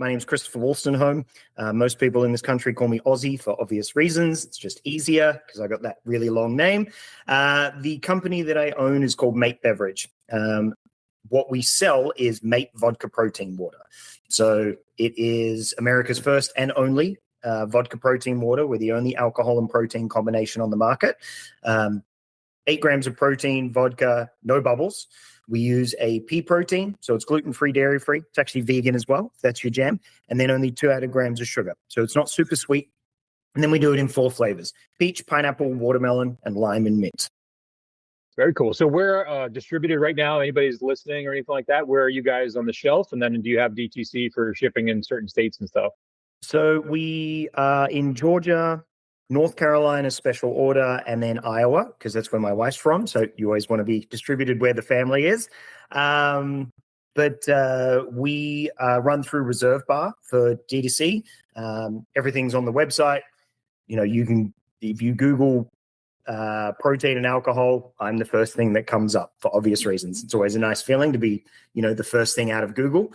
My name is Christopher Wolstenholme. Most people in this country call me Aussie for obvious reasons. It's just easier because I got that really long name. The company that I own is called Mate Beverage. What we sell is Mate Vodka Protein Water. So it is America's first and only vodka protein water. We're the only alcohol and protein combination on the market. 8 grams of protein, vodka, no bubbles. We use a pea protein, so it's gluten-free, dairy-free. It's actually vegan as well, if that's your jam. And then only 2 added grams of sugar. So it's not super sweet. And then we do it in 4 flavors: peach, pineapple, watermelon, and lime and mint. Very cool. So we're distributed right now. Anybody's listening or anything like that, where are you guys on the shelf? And then do you have DTC for shipping in certain states and stuff? So we are in Georgia, North Carolina, special order, and then Iowa, because that's where my wife's from. So you always want to be distributed where the family is. But we run through Reserve Bar for D2C. Everything's on the website. You know, you can, if you Google protein and alcohol, I'm the first thing that comes up for obvious reasons. It's always a nice feeling to be, you know, the first thing out of Google.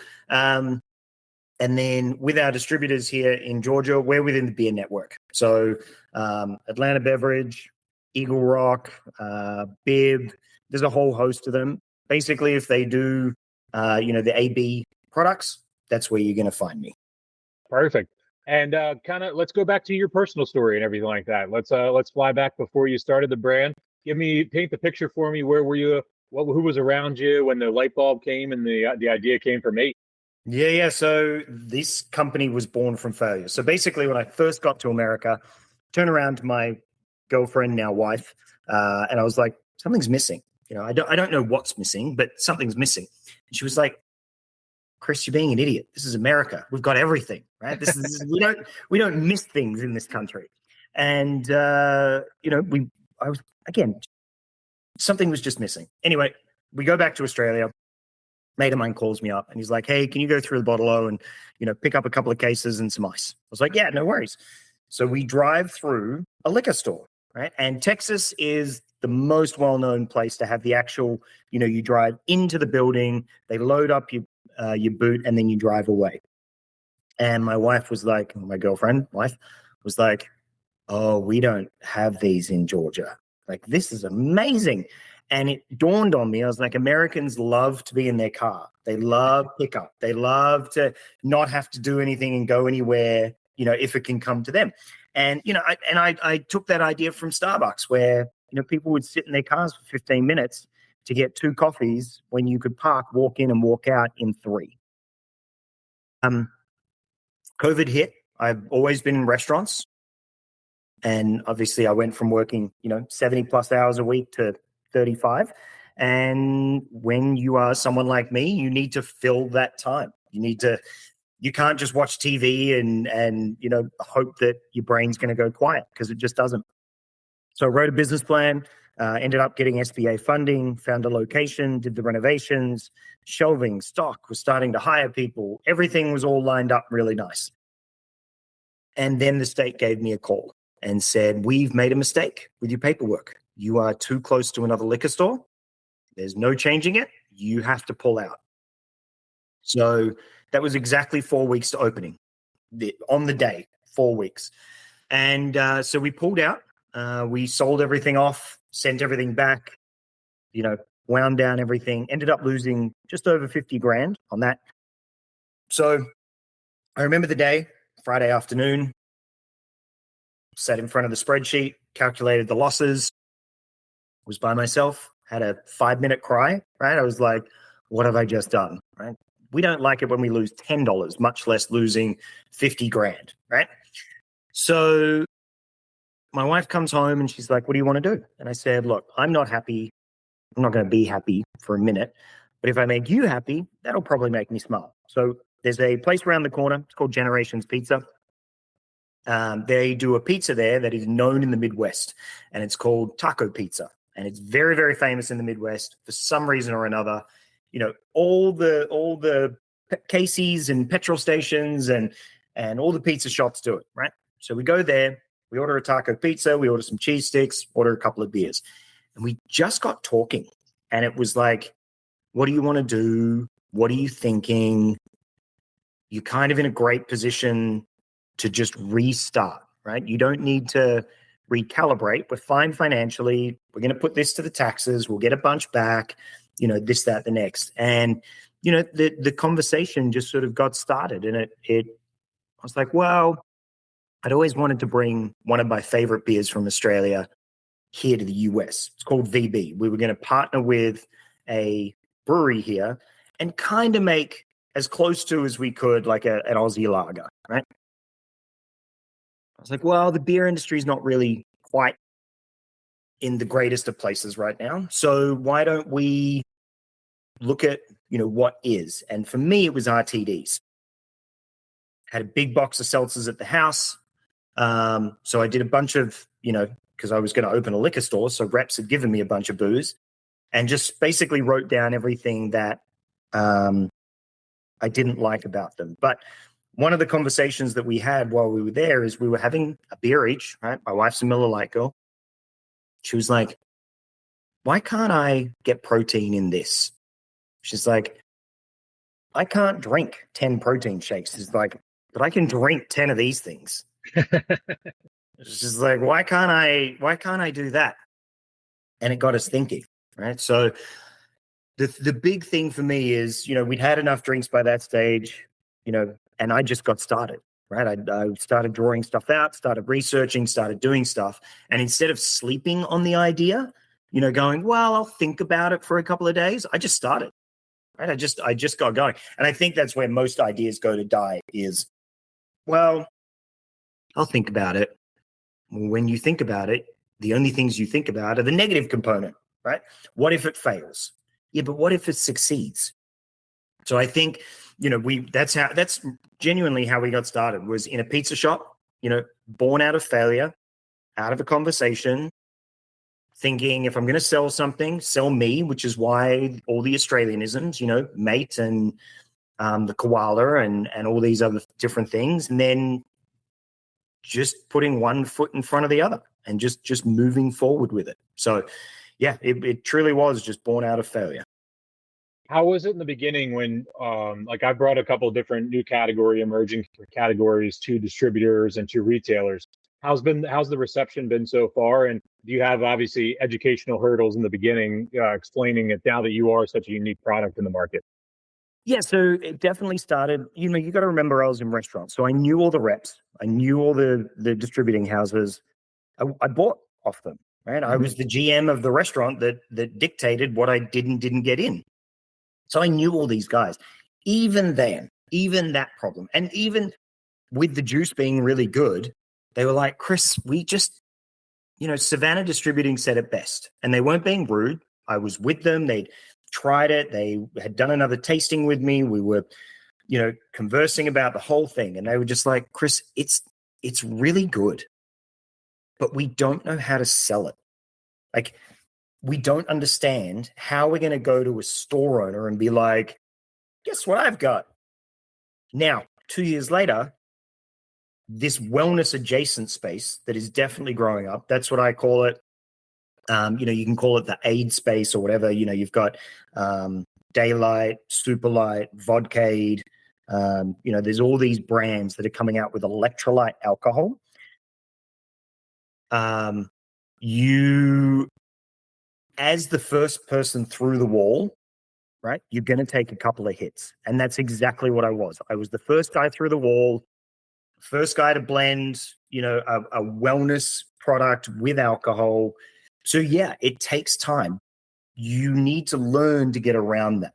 And then with our distributors here in Georgia, we're within the beer network. So Atlanta Beverage, Eagle Rock, Bib, there's a whole host of them. Basically, if they do, the AB products, that's where you're going to find me. Perfect. And let's go back to your personal story and everything like that. Let's fly back before you started the brand. Paint the picture for me. Where were you? Who was around you when the light bulb came and the idea came from Mate? Yeah. So this company was born from failure. So basically, when I first got to America, turned around to my girlfriend, now wife, and I was like, something's missing. You know, I don't know what's missing, but something's missing. And she was like, Chris, you're being an idiot. This is America. We've got everything, right? We don't miss things in this country. And something was just missing. Anyway, we go back to Australia. Mate of mine calls me up and he's like, hey, can you go through the bottle-o and, pick up a couple of cases and some ice? I was like, yeah, no worries. So we drive through a liquor store, right? And Texas is the most well-known place to have the actual, you drive into the building, they load up your boot, and then you drive away. And my wife was like, wife was like, oh, we don't have these in Georgia. Like, this is amazing. And it dawned on me, I was like, Americans love to be in their car. They love pickup. They love to not have to do anything and go anywhere, if it can come to them. And, I took that idea from Starbucks where, people would sit in their cars for 15 minutes to get 2 coffees when you could park, walk in and walk out in 3. COVID hit. I've always been in restaurants. And obviously I went from working, 70 plus hours a week to 35. And when you are someone like me, you need to fill that time. You can't just watch TV and hope that your brain's going to go quiet, because it just doesn't. So I wrote a business plan, ended up getting SBA funding, found a location, did the renovations, shelving, stock, was starting to hire people. Everything was all lined up really nice. And then the state gave me a call and said, we've made a mistake with your paperwork. You are too close to another liquor store. There's no changing it. You have to pull out. So that was exactly 4 weeks to opening. On the day, 4 weeks. And so we pulled out. We sold everything off, sent everything back, wound down everything, ended up losing just over 50 grand on that. So I remember the day, Friday afternoon, sat in front of the spreadsheet, calculated the losses, was by myself, had a 5-minute cry, right? I was like, what have I just done, right? We don't like it when we lose $10, much less losing 50 grand, right? So my wife comes home and she's like, what do you want to do? And I said, look, I'm not happy. I'm not going to be happy for a minute, but if I make you happy, that'll probably make me smile. So there's a place around the corner. It's called Generations Pizza. They do a pizza there that is known in the Midwest, and it's called taco pizza. And it's very, very famous in the Midwest for some reason or another. All the Casey's and petrol stations and all the pizza shops do it, right? So we go there, we order a taco pizza, we order some cheese sticks, order a couple of beers. And we just got talking. And it was like, what do you want to do? What are you thinking? you're kind of in a great position to just restart, right? You don't need to recalibrate. We're fine financially. We're going to put this to the taxes. We'll get a bunch back, this, that, the next. And, the conversation just sort of got started. And I was like, well, I'd always wanted to bring one of my favorite beers from Australia here to the US. It's called VB. We were going to partner with a brewery here and kind of make as close to as we could like an Aussie lager, right? I was like, well, the beer industry is not really quite in the greatest of places right now. So why don't we look at, what is? And for me, it was RTDs. Had a big box of seltzers at the house. So I did a bunch of, because I was going to open a liquor store. So reps had given me a bunch of booze and just basically wrote down everything that I didn't like about them. But one of the conversations that we had while we were there is we were having a beer each, right? My wife's a Miller Lite girl. She was like, why can't I get protein in this? She's like, I can't drink 10 protein shakes. She's like, but I can drink 10 of these things. It's just like, why can't I do that? And it got us thinking, right? So the big thing for me is, we'd had enough drinks by that stage, and I just got started, right? I started drawing stuff out, started researching, started doing stuff. And instead of sleeping on the idea, going, well, I'll think about it for a couple of days, I just started, right? I just got going. And I think that's where most ideas go to die is, well, I'll think about it. When you think about it, the only things you think about are the negative component, right? What if it fails? Yeah, but what if it succeeds? So I think, that's genuinely how we got started, was in a pizza shop, born out of failure, out of a conversation, thinking if I'm going to sell something, sell me, which is why all the Australianisms, mate and the koala and all these other different things. And then just putting one foot in front of the other and just moving forward with it. So yeah, it truly was just born out of failure. How was it in the beginning when, I brought a couple of different new emerging categories to distributors and to retailers? How's the reception been so far? And do you have obviously educational hurdles in the beginning, explaining it now that you are such a unique product in the market? Yeah, so it definitely started, you got to remember I was in restaurants. So I knew all the reps. I knew all the distributing houses. I bought off them, right? I was the GM of the restaurant that dictated what I didn't get in. So I knew all these guys. Even then, even that problem, and even with the juice being really good, they were like, Chris, we just, Savannah Distributing said it best. And they weren't being rude. I was with them. They'd tried it. They had done another tasting with me. We were, conversing about the whole thing. And they were just like, Chris, it's really good, but we don't know how to sell it. Like, we don't understand how we're going to go to a store owner and be like, guess what I've got? Now, 2 years later, this wellness adjacent space that is definitely growing up. That's what I call it. You can call it the aid space or whatever. You've got Daylight, Superlight, Vodka. There's all these brands that are coming out with electrolyte alcohol. You, as the first person through the wall, right, you're going to take a couple of hits. And that's exactly what I was. I was the first guy through the wall, first guy to blend, a wellness product with alcohol. So yeah, it takes time. You need to learn to get around that.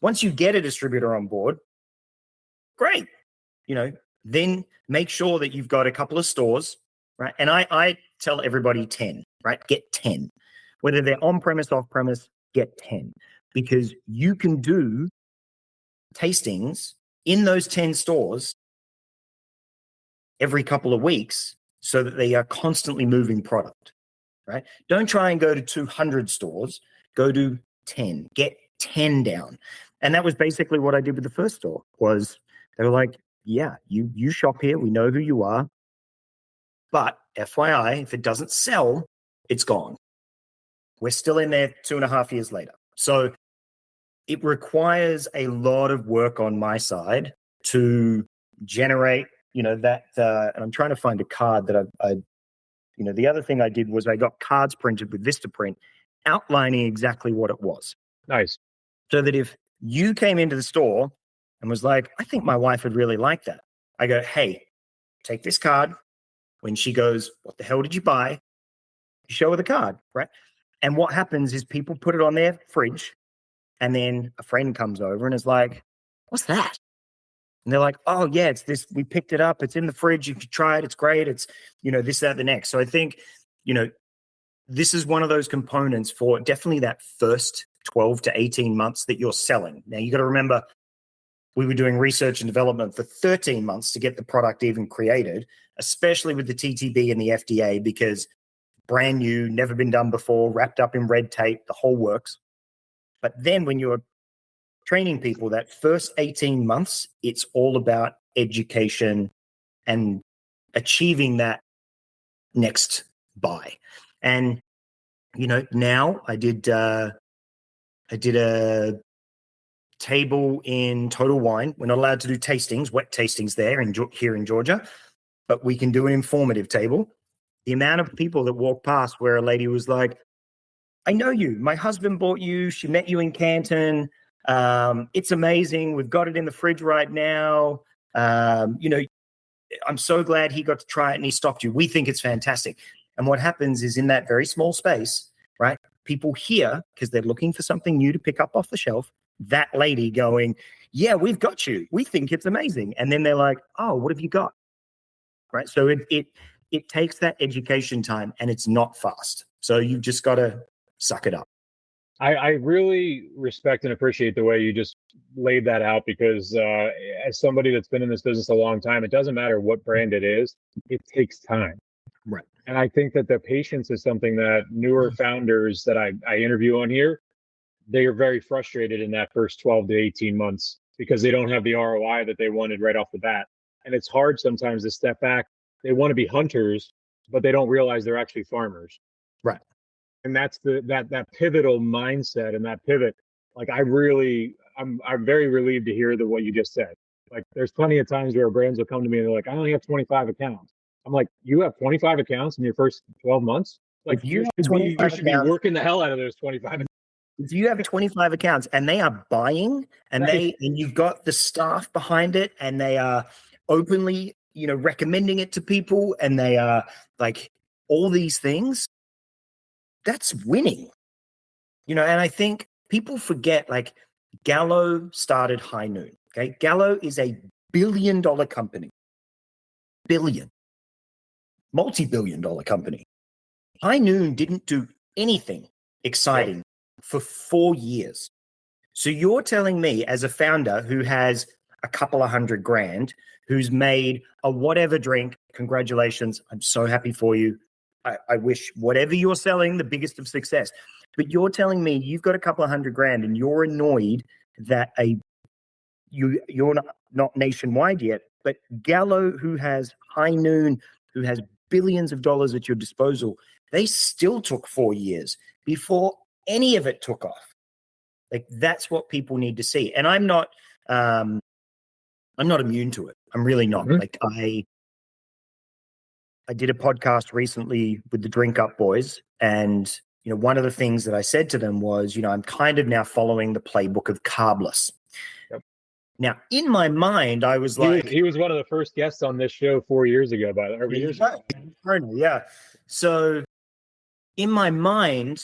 Once you get a distributor on board, great. Then make sure that you've got a couple of stores, right? And I tell everybody 10, right? Get 10. Whether they're on-premise, off-premise, get 10. Because you can do tastings in those 10 stores every couple of weeks so that they are constantly moving product, right? Don't try and go to 200 stores. Go to 10. Get 10 down. And that was basically what I did with the first store. Was they were like, yeah, you shop here. We know who you are. But FYI, if it doesn't sell, it's gone. We're still in there 2.5 years later. So it requires a lot of work on my side to generate, that, and I'm trying to find a card that the other thing I did was I got cards printed with Vistaprint outlining exactly what it was. Nice. So that if you came into the store and was like, I think my wife would really like that, I go, hey, take this card. When she goes, what the hell did you buy? You show her the card, right? And what happens is people put it on their fridge, and then a friend comes over and is like, what's that? And they're like, oh, yeah, it's this. We picked it up. It's in the fridge. You can try it. It's great. It's, this, that, the next. So I think, this is one of those components for definitely that first 12 to 18 months that you're selling. Now, you got to remember, we were doing research and development for 13 months to get the product even created, especially with the TTB and the FDA, because brand new, never been done before, wrapped up in red tape, the whole works. But then when you're training people, that first 18 months, it's all about education and achieving that next buy. And, now I did a table in Total Wine. We're not allowed to do tastings, wet tastings there here in Georgia, but we can do an informative table. The amount of people that walk past where a lady was like, I know you. My husband bought you. She met you in Canton. It's amazing. We've got it in the fridge right now. I'm so glad he got to try it and he stopped you. We think it's fantastic. And what happens is in that very small space, right, people hear, because they're looking for something new to pick up off the shelf, that lady going, yeah, we've got you. We think it's amazing. And then they're like, oh, what have you got? Right. So it takes that education time, and it's not fast. So you've just got to suck it up. I really respect and appreciate the way you just laid that out, because as somebody that's been in this business a long time, it doesn't matter what brand it is, it takes time. Right. And I think that the patience is something that newer founders that I interview on here, they are very frustrated in that first 12 to 18 months because they don't have the ROI that they wanted right off the bat. And it's hard sometimes to step back. They want to be hunters, but they don't realize they're actually farmers. Right. And that's that pivotal mindset and that pivot. Like I'm very relieved to hear what you just said. Like there's plenty of times where brands will come to me and they're like, I only have 25 accounts. I'm like, you have 25 accounts in your first 12 months? Like you should be working the hell out of those 25. If you have 25 accounts and they are buying and you've got the staff behind it and they are openly, recommending it to people and they are like all these things, that's winning. And I think people forget, like Gallo started High Noon. Okay. Gallo is a billion-dollar company. Multi-billion-dollar company. High Noon didn't do anything exciting for 4 years. So you're telling me, as a founder who has a couple of $100,000, who's made a whatever drink, congratulations, I'm so happy for you. I wish whatever you're selling, the biggest of success. But you're telling me you've got a couple of $100,000 and you're annoyed that you're not nationwide yet, but Gallo, who has High Noon, who has billions of dollars at your disposal, they still took 4 years before any of it took off. Like that's what people need to see. And I'm not immune to it. I'm really not. Mm-hmm. Like I did a podcast recently with the Drink Up Boys, and one of the things that I said to them was, I'm kind of now following the playbook of Carbliss. Yep. Now, in my mind, I was like, he was one of the first guests on this show 4 years ago. Yeah. So, in my mind,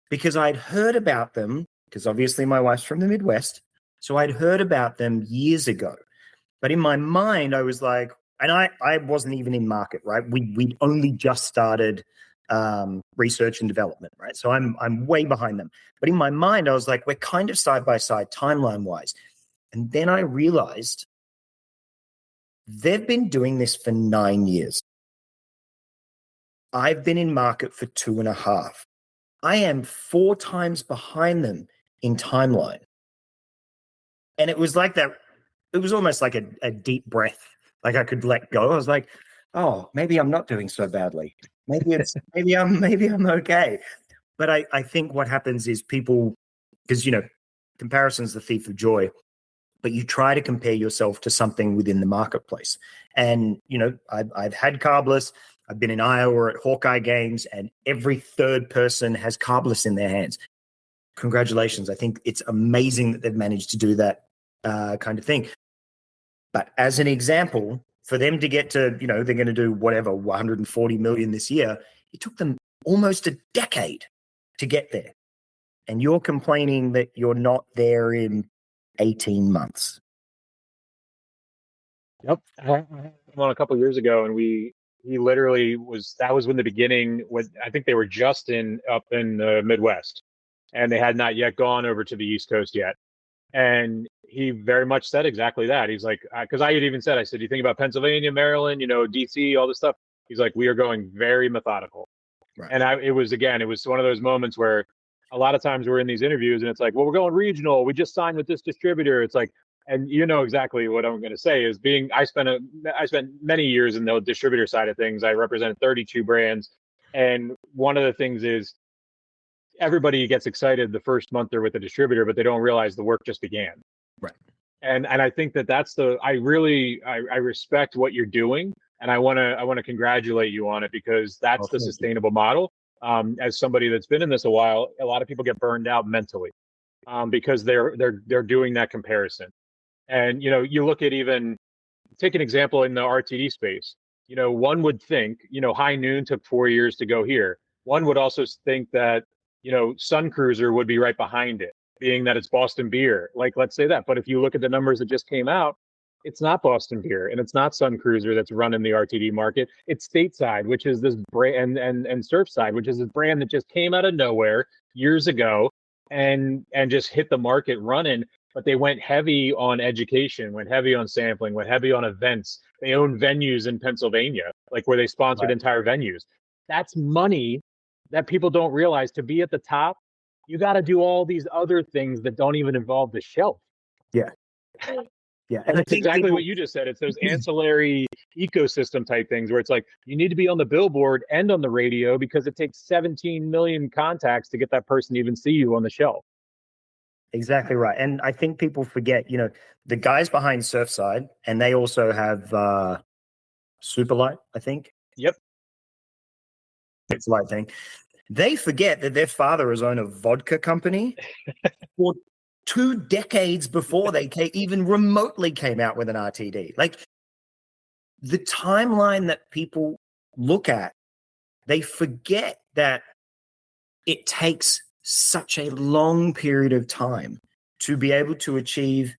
because I'd heard about them, because obviously my wife's from the Midwest, so I'd heard about them years ago. But in my mind, I was like, and I wasn't even in market, right? We'd only just started research and development, right? So I'm way behind them. But in my mind, I was like, we're kind of side by side timeline-wise. And then I realized they've been doing this for 9 years. I've been in market for 2.5. I am 4 times behind them in timeline. And it was like that. It was almost like a deep breath. Like I could let go. I was like, oh, maybe I'm not doing so badly. Maybe I'm okay. But I think what happens is people, because comparison's the thief of joy. but you try to compare yourself to something within the marketplace. And, I've had Carbliss. I've been in Iowa at Hawkeye games, and every third person has Carbliss in their hands. Congratulations. I think it's amazing that they've managed to do that kind of thing. But as an example, for them to get to, they're going to do whatever, 140 million this year, it took them almost a decade to get there. And you're complaining that you're not there in 18 months. Yep. I had him on a couple of years ago, and he literally that was when the beginning, I think they were just up in the Midwest, and they had not yet gone over to the East Coast yet. And he very much said exactly that. He's like, because I had even said, I said, you think about Pennsylvania, Maryland, DC, all this stuff. He's like, we are going very methodical. Right. And it was one of those moments where a lot of times we're in these interviews and it's like, well, we're going regional. We just signed with this distributor. It's like, and exactly what I'm going to say is I spent many years in the distributor side of things. I represented 32 brands. And one of the things is, everybody gets excited the first month they're with the distributor, but they don't realize the work just began. Right. And I think I respect what you're doing, and I want to congratulate you on it, because that's the sustainable model. As somebody that's been in this a while, a lot of people get burned out mentally because they're doing that comparison. And you look at, even take an example in the RTD space. One would think High Noon took 4 years to go here. One would also think that Sun Cruiser would be right behind it, being that it's Boston beer. Like, let's say that. But if you look at the numbers that just came out, it's not Boston beer and it's not Sun Cruiser that's running the RTD market. It's Stateside, which is this brand, and Surfside, which is this brand that just came out of nowhere years ago and just hit the market running. But they went heavy on education, went heavy on sampling, went heavy on events. They own venues in Pennsylvania, like where they sponsored entire venues. That's money that people don't realize. To be at the top, you got to do all these other things that don't even involve the shelf. Yeah. Yeah. And that's exactly what you just said. It's those ancillary ecosystem type things where it's like, you need to be on the billboard and on the radio, because it takes 17 million contacts to get that person to even see you on the shelf. Exactly right. And I think people forget, the guys behind Surfside, and they also have Superlight, I think. Yep. It's the right thing. They forget that their father has owned a vodka company for 2 decades before they even remotely came out with an RTD. Like, the timeline that people look at, they forget that it takes such a long period of time to be able to achieve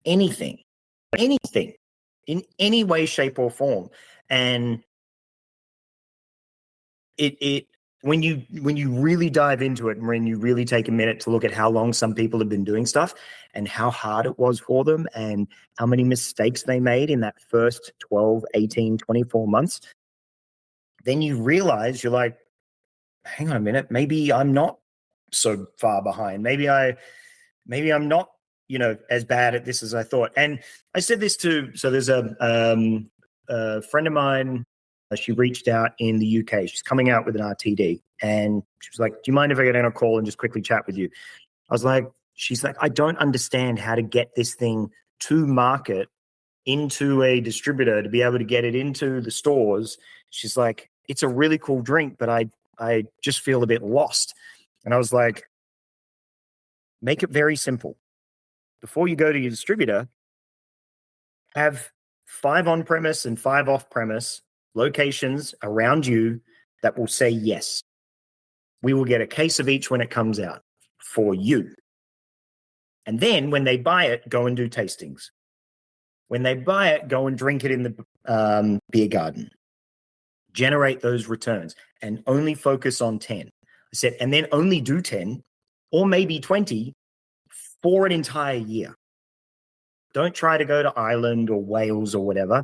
anything in any way, shape, or form. And when you really dive into it, and when you really take a minute to look at how long some people have been doing stuff and how hard it was for them and how many mistakes they made in that first 12, 18, 24 months, then you realize, you're like, hang on a minute, maybe I'm not so far behind. Maybe I'm not, as bad at this as I thought. And I said this so there's a friend of mine. She reached out in the UK. She's coming out with an RTD, and she was like, do you mind if I get on a call and just quickly chat with you? I was like, she's like, I don't understand how to get this thing to market into a distributor to be able to get it into the stores. She's like, it's a really cool drink, but I just feel a bit lost. And I was like, make it very simple. Before you go to your distributor, have 5 on-premise and 5 off-premise locations around you that will say yes. We will get a case of each when it comes out for you. And then when they buy it, go and do tastings. When they buy it, go and drink it in the beer garden. Generate those returns and only focus on 10. I said, and then only do 10 or maybe 20 for an entire year. Don't try to go to Ireland or Wales or whatever.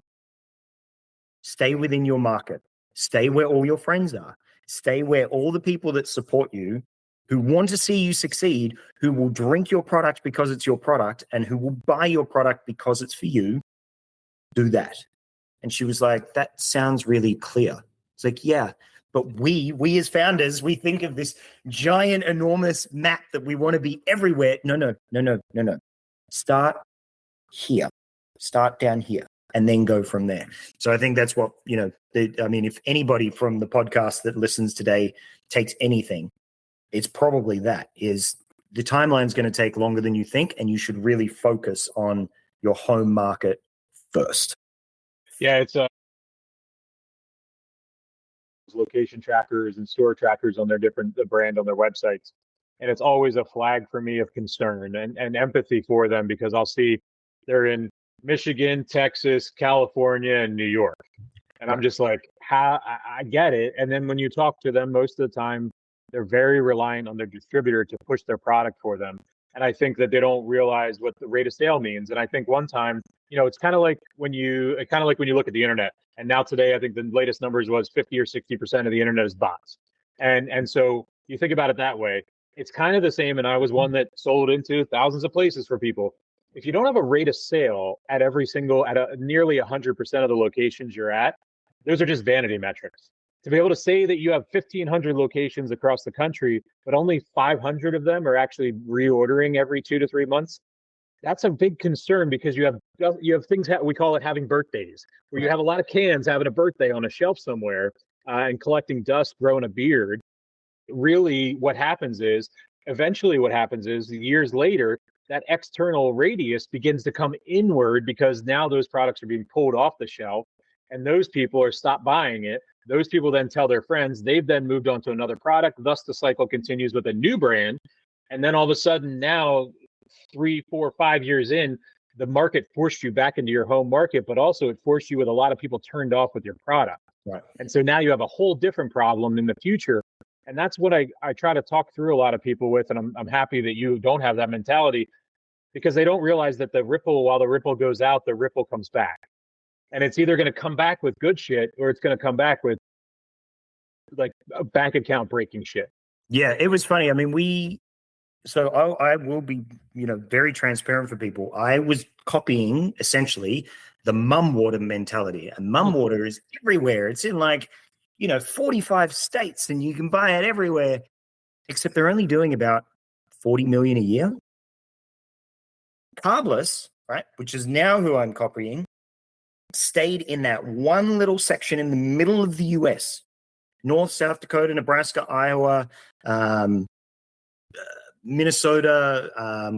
Stay within your market. Stay where all your friends are. Stay where all the people that support you, who want to see you succeed, who will drink your product because it's your product, and who will buy your product because it's for you, do that. And she was like, that sounds really clear. It's like, yeah, but we as founders, we think of this giant, enormous map that we want to be everywhere. No. Start here, start down here, and then go from there. So I think that's what, if anybody from the podcast that listens today takes anything, it's probably that is the timeline's going to take longer than you think, and you should really focus on your home market first. Yeah, it's location trackers and store trackers on the brand on their websites. And it's always a flag for me of concern and empathy for them, because I'll see they're in Michigan, Texas, California, and New York. And I'm just like, how I get it. And then when you talk to them, most of the time, they're very reliant on their distributor to push their product for them. And I think that they don't realize what the rate of sale means. And I think one time, it's kind of like when you look at the internet. And now today, I think the latest numbers was 50 or 60% of the internet is bots. And so you think about it that way, it's kind of the same. And I was one that sold into thousands of places for people. If you don't have a rate of sale at nearly 100% of the locations you're at, those are just vanity metrics. To be able to say that you have 1,500 locations across the country, but only 500 of them are actually reordering every 2 to 3 months, that's a big concern, because you have things we call it having birthdays, where you have a lot of cans having a birthday on a shelf somewhere and collecting dust, growing a beard. Really, eventually what happens is years later, that external radius begins to come inward, because now those products are being pulled off the shelf, and those people are stopped buying it. Those people then tell their friends, they've then moved on to another product. Thus, the cycle continues with a new brand. And then all of a sudden now, 3, 4, 5 years in, the market forced you back into your home market, but also it forced you with a lot of people turned off with your product. Right. And so now you have a whole different problem in the future. And that's what I try to talk through a lot of people with. And I'm happy that you don't have that mentality, because they don't realize that while the ripple goes out, the ripple comes back. And it's either going to come back with good shit, or it's going to come back with like a bank account breaking shit. Yeah, it was funny. I mean, I will be, very transparent for people. I was copying essentially the mum water mentality, and mum water is everywhere. It's in 45 states, and you can buy it everywhere, except they're only doing about 40 million a year. Carbliss, right, which is now who I'm copying, stayed in that one little section in the middle of the US, North, South Dakota, Nebraska, Iowa, Minnesota,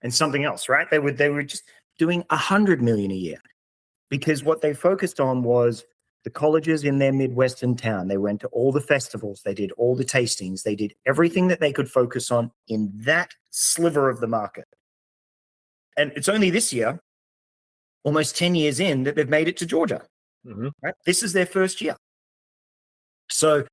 and something else, right? They were just doing 100 million a year, because what they focused on was the colleges in their Midwestern town. They went to all the festivals, they did all the tastings, they did everything that they could focus on in that sliver of the market. And it's only this year, almost 10 years in, that they've made it to Georgia. Mm-hmm. Right? This is their first year. So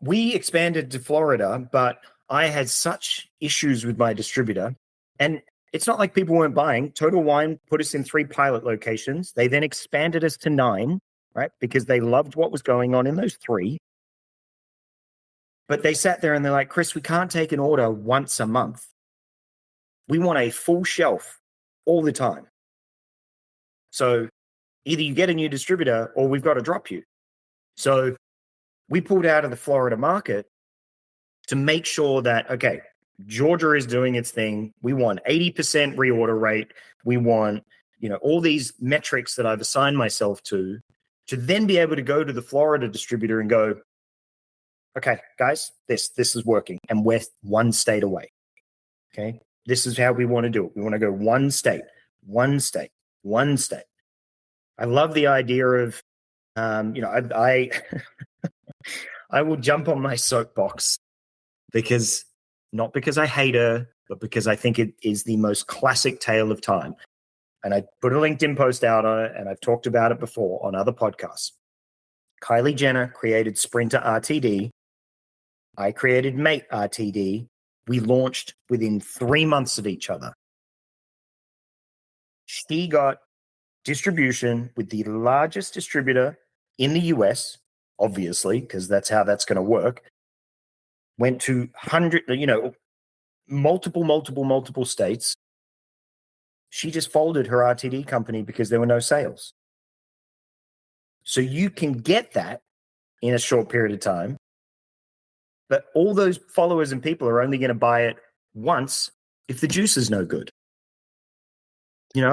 we expanded to Florida, but I had such issues with my distributor. And it's not like people weren't buying. Total Wine put us in 3 pilot locations. They then expanded us to 9, right? Because they loved what was going on in those 3. But they sat there and they're like, Chris, we can't take an order once a month. We want a full shelf all the time. So either you get a new distributor or we've got to drop you. So we pulled out of the Florida market to make sure that, okay, Georgia is doing its thing. We want 80% reorder rate. We want, all these metrics that I've assigned myself to then be able to go to the Florida distributor and go, okay, guys, this is working. And we're 1 state away. Okay. This is how we want to do it. We want to go 1 state, 1 state, 1 state. I love the idea of, I I will jump on my soapbox not because I hate her, but because I think it is the most classic tale of time. And I put a LinkedIn post out on it, and I've talked about it before on other podcasts. Kylie Jenner created Sprinter RTD. I created Mate RTD. We launched within 3 months of each other. She got distribution with the largest distributor in the US, obviously, because that's how that's going to work. Went to multiple states. She just folded her RTD company because there were no sales. So you can get that in a short period of time, but all those followers and people are only going to buy it once if the juice is no good?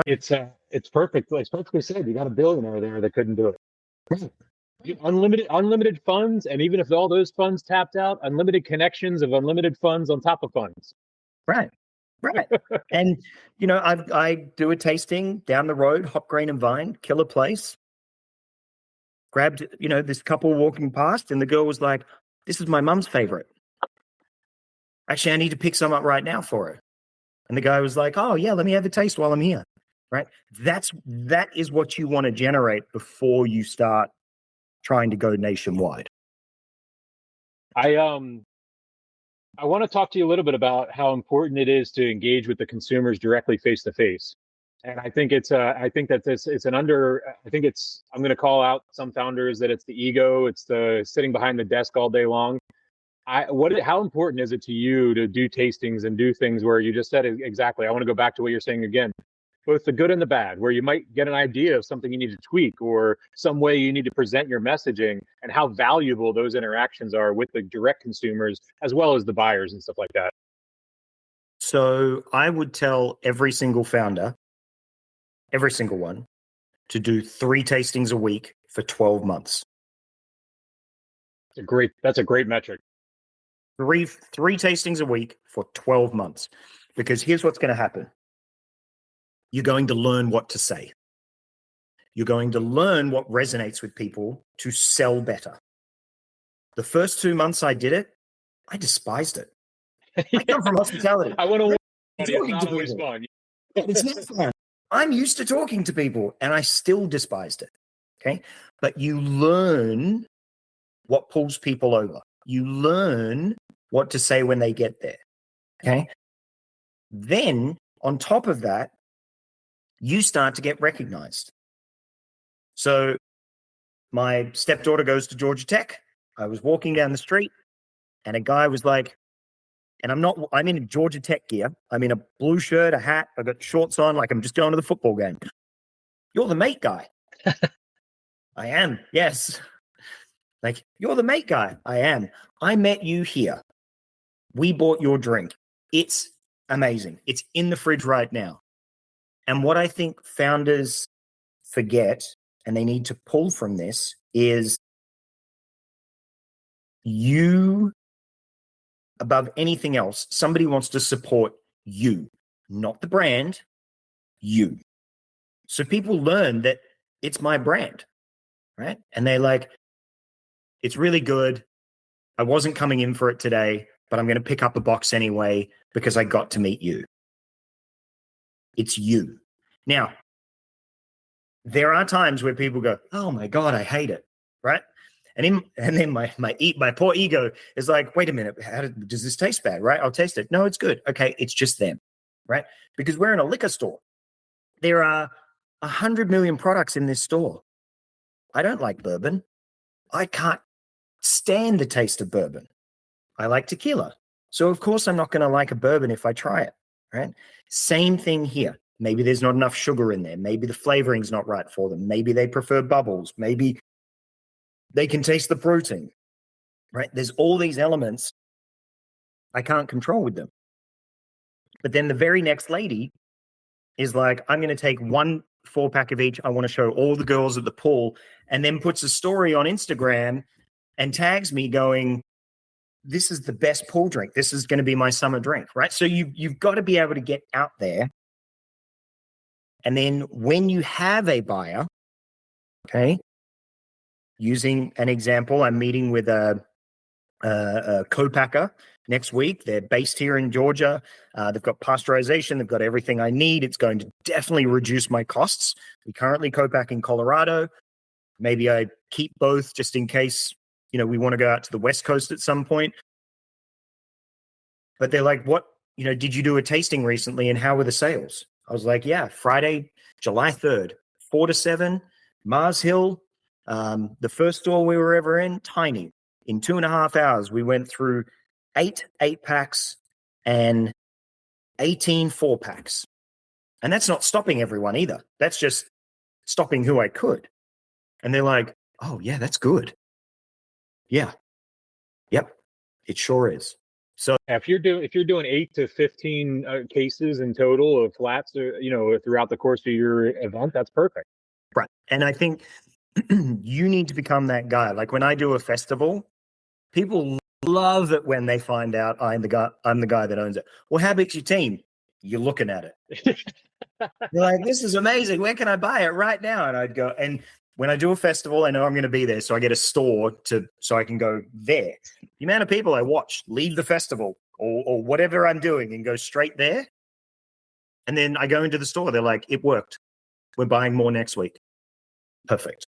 It's perfect. It's perfectly said. You got a billionaire there that couldn't do it. Right. Unlimited funds, and even if all those funds tapped out, unlimited connections of unlimited funds on top of funds. Right. And I do a tasting down the road, Hop Grain and Vine, killer place. Grabbed, this couple walking past, and the girl was like, "This is my mum's favorite. Actually, I need to pick some up right now for her." And the guy was like, "Oh yeah, let me have a taste while I'm here." Right? That is what you want to generate before you start trying to go nationwide. I want to talk to you a little bit about how important it is to engage with the consumers directly face to face. And I think it's I think that I'm going to call out some founders that it's the ego, it's the sitting behind the desk all day long. How important is it to you to do tastings and do things where you just said it exactly? I want to go back to what you're saying again, both the good and the bad, where you might get an idea of something you need to tweak or some way you need to present your messaging, and how valuable those interactions are with the direct consumers as well as the buyers and stuff like that. So I would tell every single founder, every single one, to do 3 tastings a week for 12 months. That's a great metric. Three tastings a week for 12 months. Because here's what's going to happen. You're going to learn what to say. You're going to learn what resonates with people to sell better. The first 2 months I did it, I despised it. I come from hospitality. I want to it's not always fun. It's not fun. I'm used to talking to people, and I still despised it. Okay. But you learn what pulls people over. You learn what to say when they get there. Okay. Then on top of that, you start to get recognized. So my stepdaughter goes to Georgia Tech. I was walking down the street, and a guy was like, and I'm in Georgia Tech gear. I'm in a blue shirt, a hat. I've got shorts on, like I'm just going to the football game. "You're the mate guy." "I am, yes." "Like, you're the mate guy." "I am. I met you here. We bought your drink. It's amazing. It's in the fridge right now." And what I think founders forget, and they need to pull from this, is you, above anything else, somebody wants to support you, not the brand, you. So people learn that it's my brand, right? And they're like, "It's really good. I wasn't coming in for it today, but I'm going to pick up a box anyway because I got to meet you." It's you. Now, there are times where people go, "Oh my God, I hate it," right? And then my poor ego is like, "Wait a minute, does this taste bad?" Right? "I'll taste it." "No, it's good." "Okay, it's just them," right? Because we're in a liquor store. There are 100 million products in this store. I don't like bourbon. I can't stand the taste of bourbon. I like tequila. So of course I'm not going to like a bourbon if I try it, right? Same thing here. Maybe there's not enough sugar in there. Maybe the flavoring's not right for them. Maybe they prefer bubbles. Maybe they can taste the protein, right? There's all these elements I can't control with them. But then the very next lady is like, "I'm going to take 1 4-pack of each. I want to show all the girls at the pool," and then puts a story on Instagram and tags me going, "This is the best pool drink. This is going to be my summer drink," right? So you've got to be able to get out there. And then when you have a buyer, okay, using an example, I'm meeting with a co-packer next week. They're based here in Georgia. They've got pasteurization. They've got everything I need. It's going to definitely reduce my costs. We currently co-pack in Colorado. Maybe I keep both just in case, we want to go out to the West Coast at some point. But they're like, "What, did you do a tasting recently and how were the sales?" I was like, "Yeah, Friday, July 3rd, 4 to 7, Mars Hill. The first store we were ever in, tiny. In 2.5 hours, we went through 8 8-packs and 18 4-packs. And that's not stopping everyone either. That's just stopping who I could." And they're like, "Oh, yeah, that's good." Yeah. Yep. It sure is. So If you're doing 8 to 15 cases in total of flats, throughout the course of your event, that's perfect. right. And I think you need to become that guy. Like when I do a festival, people love it when they find out I'm the guy that owns it. Well, how big's your team? You're looking at it. You're like, this is amazing. Where can I buy it right now? And I'd go, and when I do a festival, I know I'm going to be there. So I get a store so I can go there. The amount of people I watch leave the festival or whatever I'm doing and go straight there. And then I go into the store. They're like, it worked. We're buying more next week. Perfect.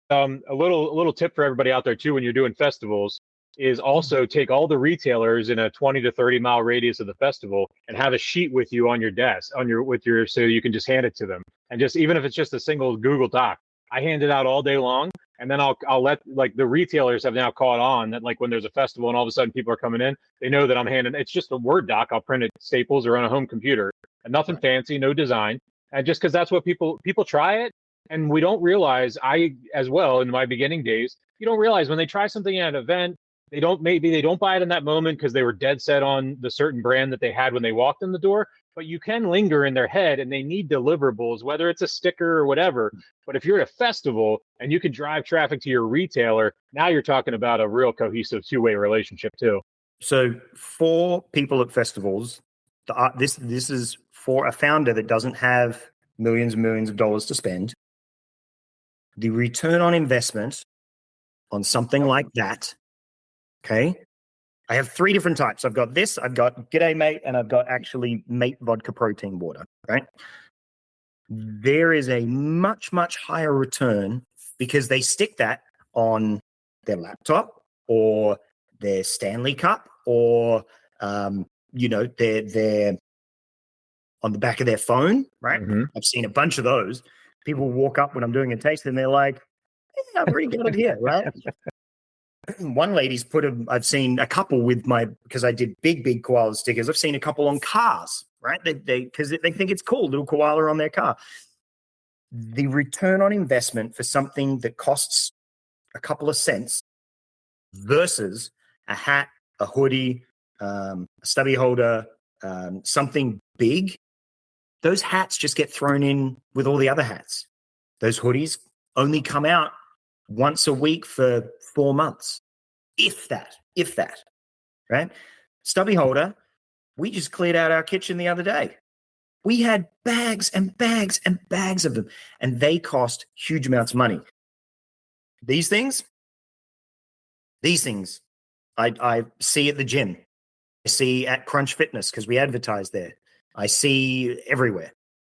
A little tip for everybody out there too, when you're doing festivals, is also take all the retailers in a 20 to 30 mile radius of the festival and have a sheet with you on your desk, so you can just hand it to them. And just, even if it's just a single Google Doc, I hand it out all day long. And then I'll let, like, the retailers have now caught on that, like, when there's a festival and all of a sudden people are coming in, they know that I'm handing, it's just a Word doc. I'll print it Staples or on a home computer, and nothing fancy, no design. And just because that's what people try it. And we don't realize, I as well, in my beginning days, you don't realize when they try something at an event, they don't buy it in that moment because they were dead set on the certain brand that they had when they walked in the door. But you can linger in their head, and they need deliverables, whether it's a sticker or whatever. But if you're at a festival and you can drive traffic to your retailer, now you're talking about a real cohesive two-way relationship too. So for people at festivals, this is for a founder that doesn't have millions and millions of dollars to spend. The return on investment on something like that, okay? I have 3 different types. I've got this, I've got G'day Mate, and I've got actually Mate Vodka Protein Water, right? There is a much, much higher return because they stick that on their laptop or their Stanley Cup or, they're on the back of their phone, right? Mm-hmm. I've seen a bunch of those. People walk up when I'm doing a taste and they're like, I've already got it here, right? One lady's I've seen a couple because I did big koala stickers. I've seen a couple on cars, right? Because they think it's cool, little koala on their car. The return on investment for something that costs a couple of cents versus a hat, a hoodie, a stubby holder, something big, those hats just get thrown in with all the other hats. Those hoodies only come out once a week for 4 months, if that, right? Stubby holder, we just cleared out our kitchen the other day. We had bags and bags and bags of them, and they cost huge amounts of money. These things, I see at the gym. I see at Crunch Fitness because we advertise there. I see everywhere.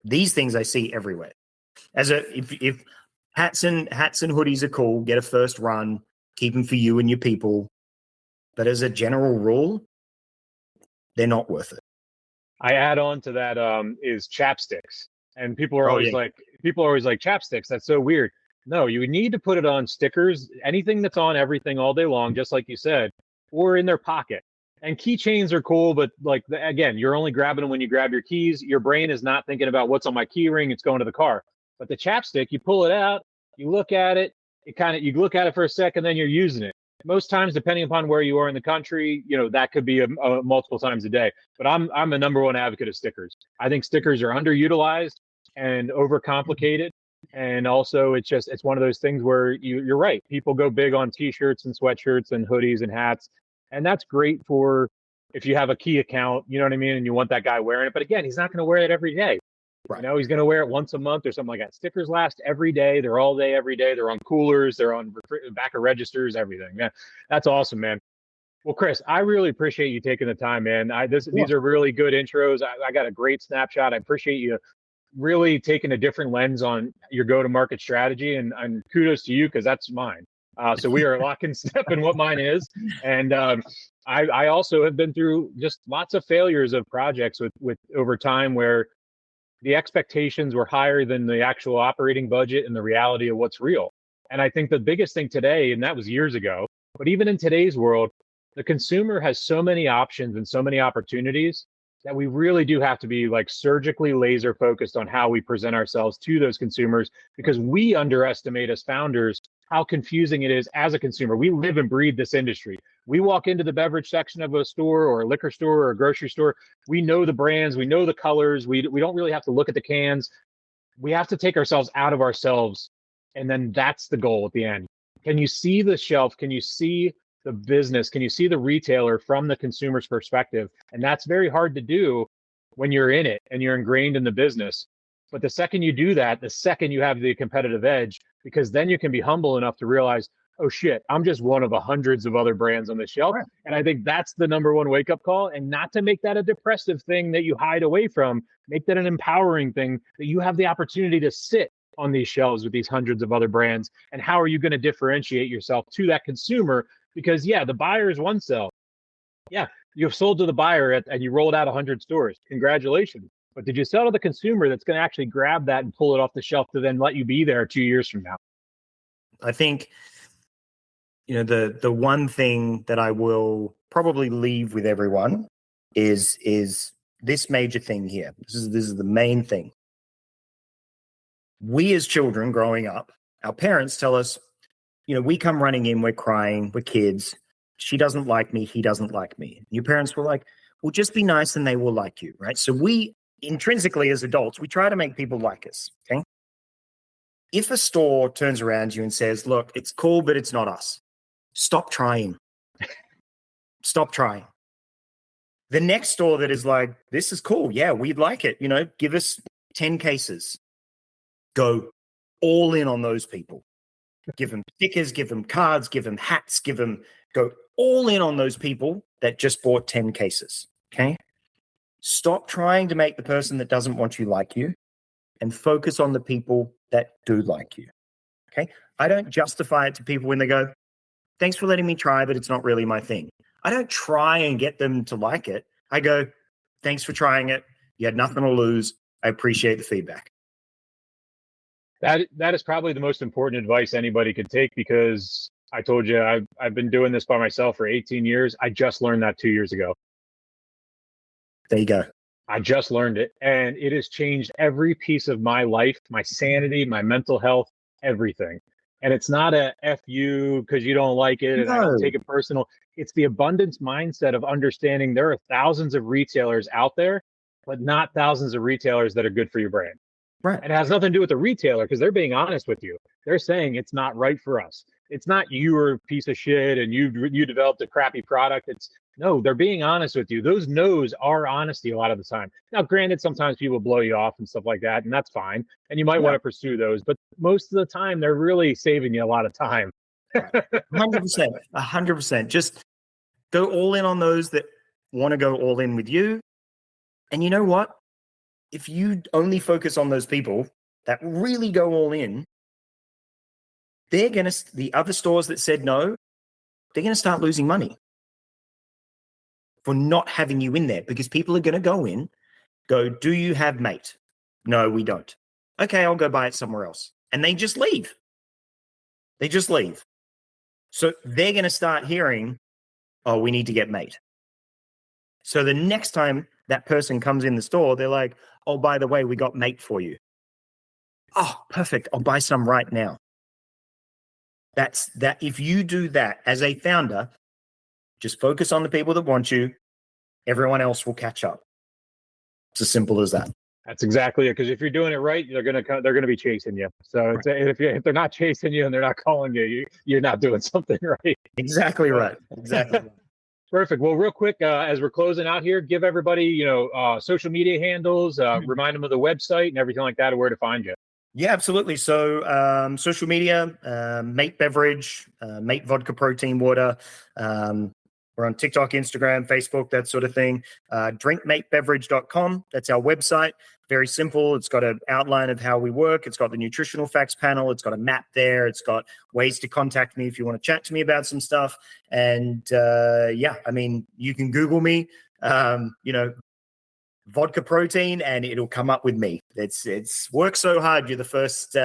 These things I see everywhere. If hats and hoodies are cool, get a first run, keep them for you and your people. But as a general rule, they're not worth it. I add on to that is chapsticks, and people are always like chapsticks. That's so weird. No, you need to put it on stickers, anything that's on everything all day long, just like you said, or in their pocket. And keychains are cool, but again, you're only grabbing them when you grab your keys. Your brain is not thinking about what's on my key ring. It's going to the car. But the chapstick, you pull it out, you look at it, you look at it for a second, then you're using it. Most times, depending upon where you are in the country, that could be a multiple times a day. But I'm a number one advocate of stickers. I think stickers are underutilized and overcomplicated. And also, it's one of those things where you're right. People go big on T-shirts and sweatshirts and hoodies and hats. And that's great for if you have a key account, you know what I mean? And you want that guy wearing it. But again, he's not going to wear it every day. Right. He's going to wear it once a month or something like that. Stickers last every day. They're all day, every day. They're on coolers. They're on back of registers, everything. Yeah, that's awesome, man. Well, Chris, I really appreciate you taking the time, man. These are really good intros. I got a great snapshot. I appreciate you really taking a different lens on your go-to-market strategy, and kudos to you because that's mine. So we are lock and step in what mine is. And I also have been through just lots of failures of projects with over time where the expectations were higher than the actual operating budget and the reality of what's real. And I think the biggest thing today, and that was years ago, but even in today's world, the consumer has so many options and so many opportunities that we really do have to be surgically laser focused on how we present ourselves to those consumers, because we underestimate as founders how confusing it is as a consumer. We live and breathe this industry. We walk into the beverage section of a store or a liquor store or a grocery store. We know the brands, we know the colors. We don't really have to look at the cans. We have to take ourselves out of ourselves. And then that's the goal at the end. Can you see the shelf? Can you see the business? Can you see the retailer from the consumer's perspective? And that's very hard to do when you're in it and you're ingrained in the business. But the second you do that, the second you have the competitive edge, because then you can be humble enough to realize, oh shit, I'm just one of the hundreds of other brands on the shelf. Right. And I think that's the number one wake-up call. And not to make that a depressive thing that you hide away from, make that an empowering thing that you have the opportunity to sit on these shelves with these hundreds of other brands. And how are you going to differentiate yourself to that consumer? Because yeah, the buyer is one sell. Yeah, you've sold to the buyer and you rolled out 100 stores. Congratulations. But did you sell to the consumer that's going to actually grab that and pull it off the shelf to then let you be there 2 years from now? I think, the one thing that I will probably leave with everyone is this major thing here. This is the main thing. We as children growing up, our parents tell us, we come running in, we're crying, we're kids. She doesn't like me, he doesn't like me. And your parents were like, well, just be nice and they will like you, right? So we intrinsically as adults, we try to make people like us, okay? If a store turns around to you and says, look, it's cool, but it's not us, stop trying. Stop trying. The next store that is like, this is cool, yeah, we'd like it, give us 10 cases. Go all in on those people. Give them stickers, give them cards, give them hats, go all in on those people that just bought 10 cases, okay? Stop trying to make the person that doesn't want you like you and focus on the people that do like you, okay? I don't justify it to people when they go, thanks for letting me try, but it's not really my thing. I don't try and get them to like it. I go, thanks for trying it. You had nothing to lose. I appreciate the feedback. That is probably the most important advice anybody could take, because I told you I've been doing this by myself for 18 years. I just learned that 2 years ago. There you go. I just learned it, and it has changed every piece of my life, my sanity, my mental health, everything. And it's not a F you because you don't like it and I don't take it personal. It's the abundance mindset of understanding there are thousands of retailers out there, but not thousands of retailers that are good for your brand. Right. And it has nothing to do with the retailer, because they're being honest with you. They're saying it's not right for us. It's not you are a piece of shit and you developed a crappy product. No, they're being honest with you. Those no's are honesty a lot of the time. Now, granted, sometimes people blow you off and stuff like that, and that's fine. And you might want to pursue those, but most of the time they're really saving you a lot of time. 100%, 100%. Just go all in on those that want to go all in with you. And you know what? If you only focus on those people that really go all in, the other stores that said no, they're going to start losing money for not having you in there, because people are going to go, do you have mate? No, we don't. Okay, I'll go buy it somewhere else. And they just leave. So they're going to start hearing, oh, we need to get mate. So the next time that person comes in the store, they're like, oh, by the way, we got mate for you. Oh, perfect. I'll buy some right now. That's that. If you do that as a founder, just focus on the people that want you. Everyone else will catch up. It's as simple as that. That's exactly it. Because if you're doing it right, they're gonna be chasing you. So if they're not chasing you and they're not calling you, you're not doing something right. Exactly right. Exactly. Right. Perfect. Well, real quick, as we're closing out here, give everybody, social media handles, remind them of the website and everything like that, and where to find you. Yeah, absolutely. So social media, Mate Beverage, Mate Vodka Protein Water. We're on TikTok, Instagram, Facebook, that sort of thing. Drinkmatebeverage.com. That's our website. Very simple. It's got an outline of how we work. It's got the nutritional facts panel. It's got a map there. It's got ways to contact me if you want to chat to me about some stuff. And you can Google me, vodka protein, and it'll come up with me. It's work so hard. You're the first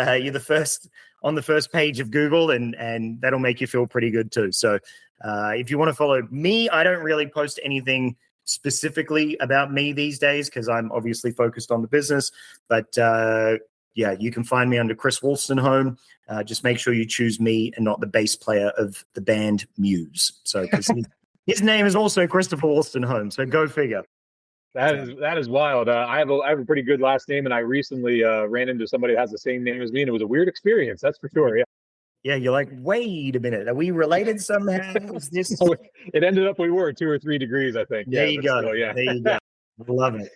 on the first page of Google, and that'll make you feel pretty good too. So if you want to follow me, I don't really post anything specifically about me these days because I'm obviously focused on the business. But you can find me under Chris Wolstenholme just make sure you choose me and not the bass player of the band Muse. So, because his name is also Christopher Wolstenholme. So go figure. That is wild. I have a pretty good last name, and I recently ran into somebody that has the same name as me, and it was a weird experience. That's for sure. Yeah. Yeah, you're like, wait a minute, are we related somehow? Is this? It ended up we were 2 or 3 degrees, I think. There you go. Still, yeah. There you go. Love it.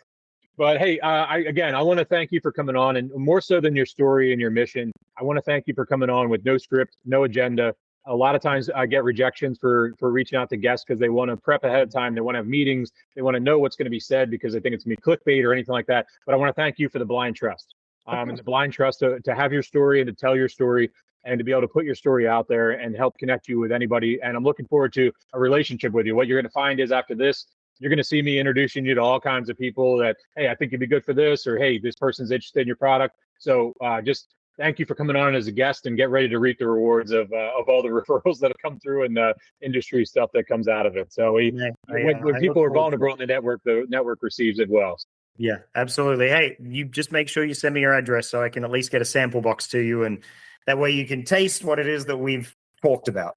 But hey, I want to thank you for coming on, and more so than your story and your mission, I want to thank you for coming on with no script, no agenda. A lot of times I get rejections for reaching out to guests because they want to prep ahead of time. They want to have meetings. They want to know what's going to be said because they think it's going to be clickbait or anything like that. But I want to thank you for the blind trust, and the blind trust to have your story and to tell your story and to be able to put your story out there and help connect you with anybody. And I'm looking forward to a relationship with you. What you're going to find is after this, you're going to see me introducing you to all kinds of people that, hey, I think you'd be good for this, or hey, this person's interested in your product. So just thank you for coming on as a guest, and get ready to reap the rewards of all the referrals that have come through and industry stuff that comes out of it. So when people are vulnerable in the network receives it well. Yeah, absolutely. Hey, you just make sure you send me your address so I can at least get a sample box to you, and that way you can taste what it is that we've talked about.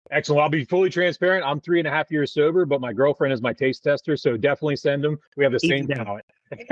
Excellent. I'll be fully transparent. I'm 3.5 years sober, but my girlfriend is my taste tester, so definitely send them. We have the same palate.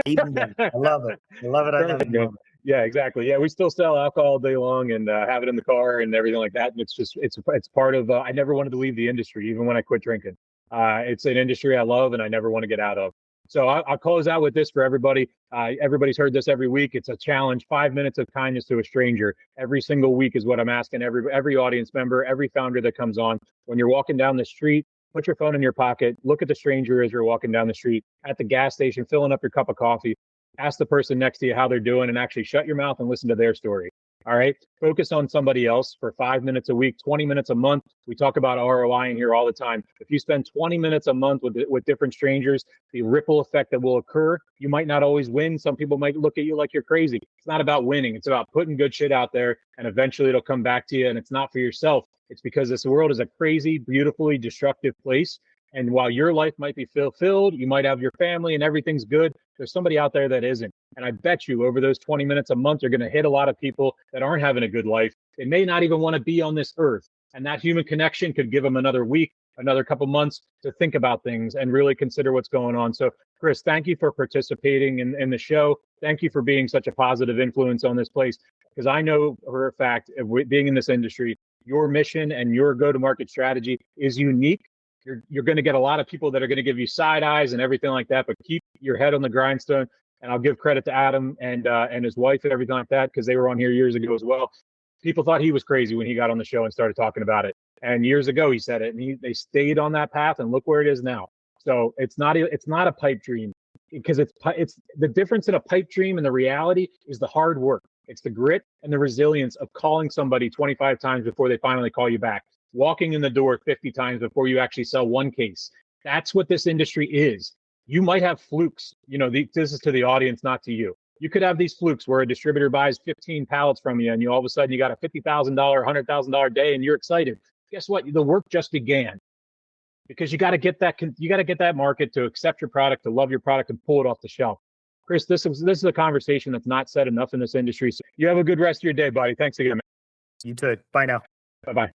Even better. I love it. I love it. I love it. Yeah, exactly. Yeah, we still sell alcohol all day long and have it in the car and everything like that. And it's part of. I never wanted to leave the industry, even when I quit drinking. It's an industry I love and I never want to get out of. So I'll close out with this for everybody. Everybody's heard this every week. It's a challenge: 5 minutes of kindness to a stranger every single week is what I'm asking every audience member, every founder that comes on. When you're walking down the street, put your phone in your pocket, look at the stranger as you're walking down the street, at the gas station, filling up your cup of coffee. Ask the person next to you how they're doing and actually shut your mouth and listen to their story. All right. Focus on somebody else for 5 minutes a week, 20 minutes a month. We talk about ROI in here all the time. If you spend 20 minutes a month with different strangers, the ripple effect that will occur, you might not always win. Some people might look at you like you're crazy. It's not about winning. It's about putting good shit out there, and eventually it'll come back to you. And it's not for yourself. It's because this world is a crazy, beautifully destructive place. And while your life might be fulfilled, you might have your family and everything's good, there's somebody out there that isn't. And I bet you over those 20 minutes a month, you're going to hit a lot of people that aren't having a good life. They may not even want to be on this earth. And that human connection could give them another week, another couple months to think about things and really consider what's going on. So, Chris, thank you for participating in the show. Thank you for being such a positive influence on this place. Because I know for a fact, being in this industry, your mission and your go-to-market strategy is unique. You're going to get a lot of people that are going to give you side eyes and everything like that, but keep your head on the grindstone. And I'll give credit to Adam and his wife and everything like that, because they were on here years ago as well. People thought he was crazy when he got on the show and started talking about it. And years ago he said it, and they stayed on that path, and look where it is now. So it's not a pipe dream, because it's the difference in a pipe dream and the reality is the hard work. It's the grit and the resilience of calling somebody 25 times before they finally call you back. Walking in the door 50 times before you actually sell one case. That's what this industry is. You might have flukes. This is to the audience, not to you. You could have these flukes where a distributor buys 15 pallets from you, and all of a sudden you got a $50,000, $100,000 day, and you're excited. Guess what? The work just began, because you got to get that market to accept your product, to love your product, and pull it off the shelf. Chris, this is a conversation that's not said enough in this industry. So you have a good rest of your day, buddy. Thanks again, man. You too. Bye now. Bye-bye.